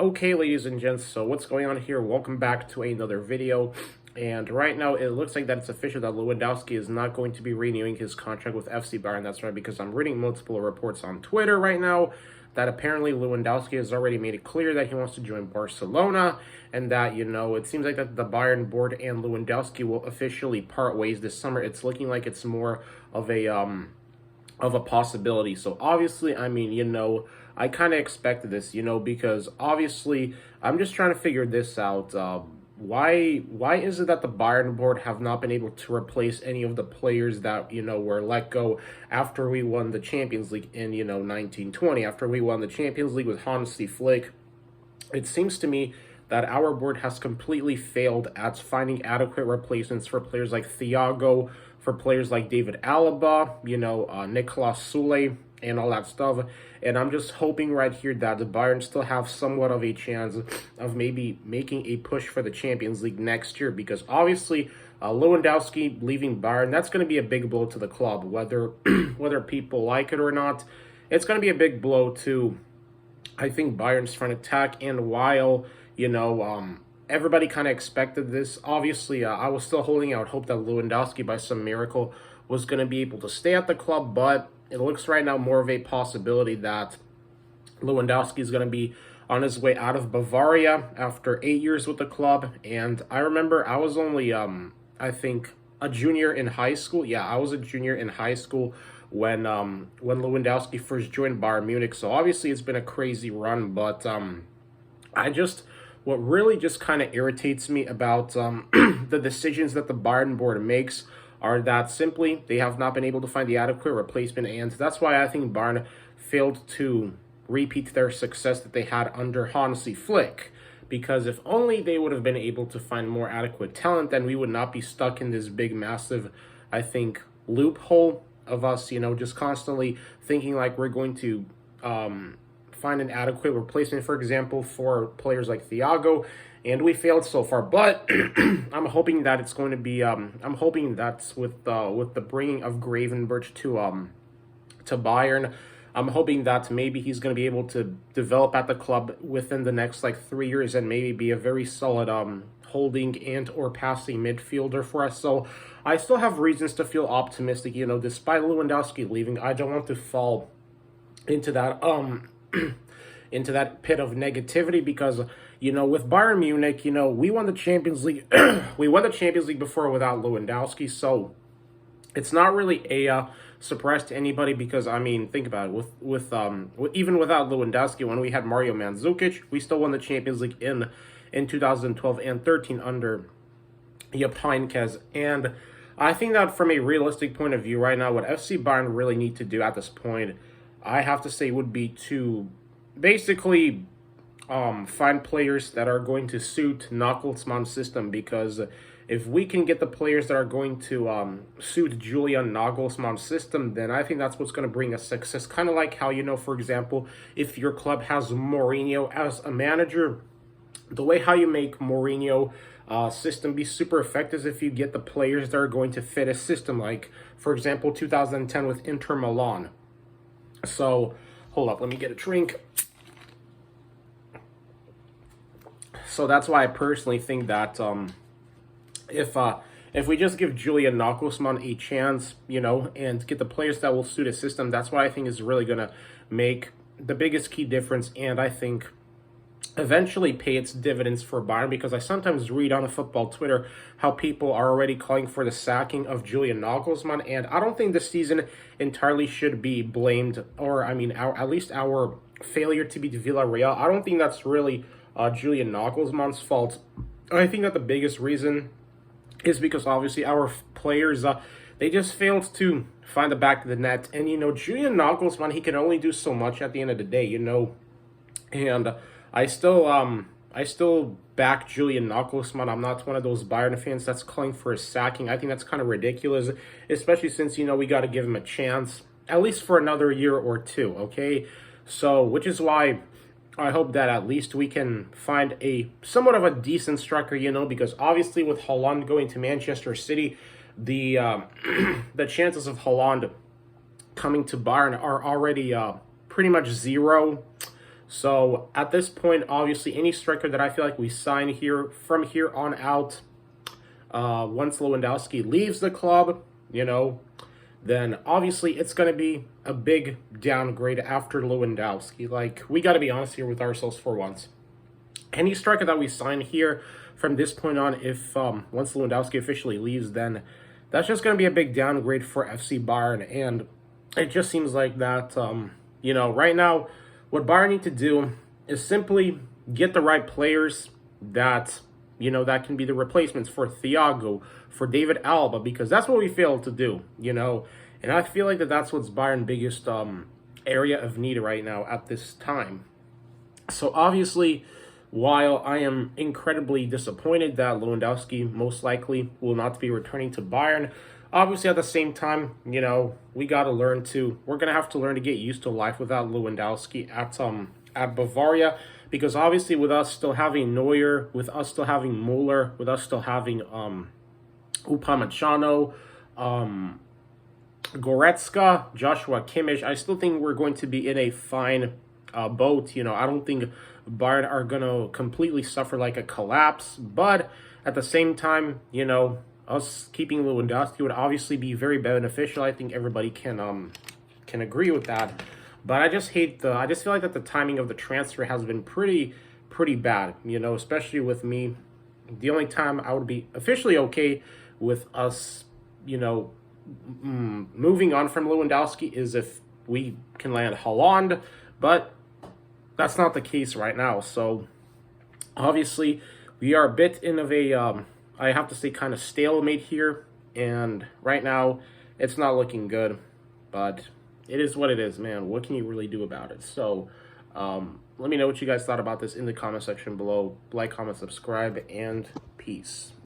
Okay, ladies and gents, so what's going on here? Welcome back to another video. And right now, it looks like that it's official that Lewandowski is not going to be renewing his contract with FC Bayern. That's right, because I'm reading multiple reports on Twitter right now that apparently Lewandowski has already made it clear that he wants to join Barcelona, and that, it seems like that the Bayern board and Lewandowski will officially part ways this summer. It's looking like it's more of a possibility. So obviously, I kind of expected this, because obviously I'm just trying to figure this out. Why is it that the Bayern board have not been able to replace any of the players that, were let go after we won the Champions League in, 1920, after we won the Champions League with Hansi Flick? It seems to me that our board has completely failed at finding adequate replacements for players like Thiago, for players like David Alaba, Nicolas Sule, and all that stuff. And I'm just hoping right here that the Bayern still have somewhat of a chance of maybe making a push for the Champions League next year, because obviously Lewandowski leaving Bayern, that's going to be a big blow to the club, whether whether people like it or not. It's going to be a big blow to, I think, Bayern's front attack. And while, everybody kind of expected this, obviously, I was still holding out hope that Lewandowski, by some miracle, was going to be able to stay at the club, but it looks right now more of a possibility that Lewandowski is going to be on his way out of Bavaria after 8 years with the club. And I remember I was only, I think, a junior in high school. Yeah, I was a junior in high school when Lewandowski first joined Bayern Munich. So obviously it's been a crazy run, but what really just kind of irritates me about the decisions that the Bayern board makes are that simply they have not been able to find the adequate replacement, and that's why I think Bayern failed to repeat their success that they had under Hansi Flick. Because if only they would have been able to find more adequate talent, then we would not be stuck in this big, massive, I think, loophole of us, just constantly thinking like we're going to find an adequate replacement, for example, for players like Thiago, and we failed so far. But I'm hoping that it's going to be. I'm hoping that's with the bringing of Gravenberch to Bayern. I'm hoping that maybe he's going to be able to develop at the club within the next 3 years and maybe be a very solid holding and or passing midfielder for us. So I still have reasons to feel optimistic. Despite Lewandowski leaving, I don't want to fall into that into that pit of negativity, because with Bayern Munich, we won the Champions League. We won the Champions League before without Lewandowski, so it's not really a surprise to anybody, because think about it, with even without Lewandowski, when we had Mario Mandzukic, we still won the Champions League in 2012 and 13 under Jupp Heynckes. And I think that from a realistic point of view right now, what FC Bayern really need to do at this point, I have to say, would be to basically find players that are going to suit Nagelsmann's system. Because if we can get the players that are going to suit Julian Nagelsmann's system, then I think that's what's going to bring us success. Kind of like how, for example, if your club has Mourinho as a manager, the way how you make Mourinho system be super effective is if you get the players that are going to fit a system, like, for example, 2010 with Inter Milan. So, hold up, let me get a drink. So that's why I personally think that if we just give Julian Nagelsmann a chance, and get the players that will suit a system, that's what I think is really going to make the biggest key difference, and I think eventually pay its dividends for Bayern. Because I sometimes read on the football Twitter how people are already calling for the sacking of Julian Nagelsmann, and I don't think this season entirely should be blamed, or at least our failure to beat Villarreal, I don't think that's really Julian Nagelsmann's fault. I think that the biggest reason is because obviously our players, they just failed to find the back of the net. And, Julian Nagelsmann, he can only do so much at the end of the day, and I still back Julian Nagelsmann. I'm not one of those Bayern fans that's calling for his sacking. I think that's kind of ridiculous, especially since, we got to give him a chance, at least for another year or two, okay? So, which is why I hope that at least we can find a somewhat of a decent striker, because obviously with Haaland going to Manchester City, the the chances of Haaland coming to Bayern are already pretty much zero. So at this point, obviously, any striker that I feel like we sign here from here on out, once Lewandowski leaves the club, then obviously it's going to be a big downgrade after Lewandowski. Like, we got to be honest here with ourselves for once. Any striker that we sign here from this point on, if once Lewandowski officially leaves, then that's just going to be a big downgrade for FC Bayern. And it just seems like that, right now, what Bayern need to do is simply get the right players that, that can be the replacements for Thiago, for David Alba, because that's what we failed to do, And I feel like that's what's Bayern's biggest area of need right now at this time. So obviously, while I am incredibly disappointed that Lewandowski most likely will not be returning to Bayern, obviously at the same time, we're going to have to learn to get used to life without Lewandowski at Bavaria, because obviously with us still having Neuer, with us still having Muller, with us still having Upamecano, Goretzka, Joshua Kimmich, I still think we're going to be in a fine boat. I don't think Bayern are going to completely suffer like a collapse, but at the same time, us keeping Lewandowski would obviously be very beneficial. I think everybody can agree with that. But I just feel like that the timing of the transfer has been pretty bad, especially with me. The only time I would be officially okay with us, moving on from Lewandowski is if we can land Haaland, but that's not the case right now. So obviously we are a bit in of a, I have to say, kind of stalemate here. And right now it's not looking good, but it is what it is, man. What can you really do about it? So let me know what you guys thought about this in the comment section below. Like, comment, subscribe, and peace.